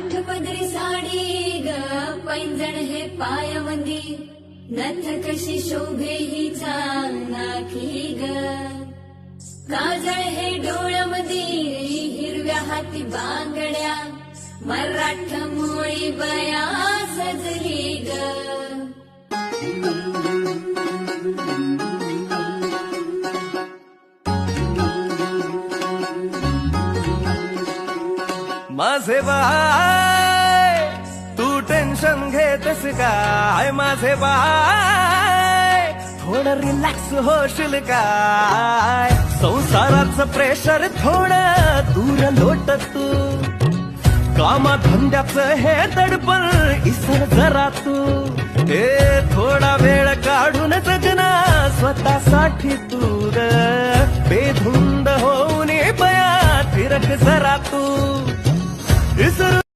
काठपदरी साडी ग पैंजण हे पायामंदी नथ कशी शोभे हिचा नाकी ग काजळ हे डोळ्यामंदी हिरव्या हाती बांगड्या मराठ मोळी बया सजली ग माझे बाय तू टेन्शन घेतस काय माझे बाय थोडं रिलॅक्स होशील काय संसाराचं प्रेशर थोडं दूर लोट तू कामा धंद्याचं हे दडपण इसर जरा तू हे थोडा वेळ काढून जगना स्वतःसाठी तू ग बेधुंद होऊन बया फिरक जरा तू इसर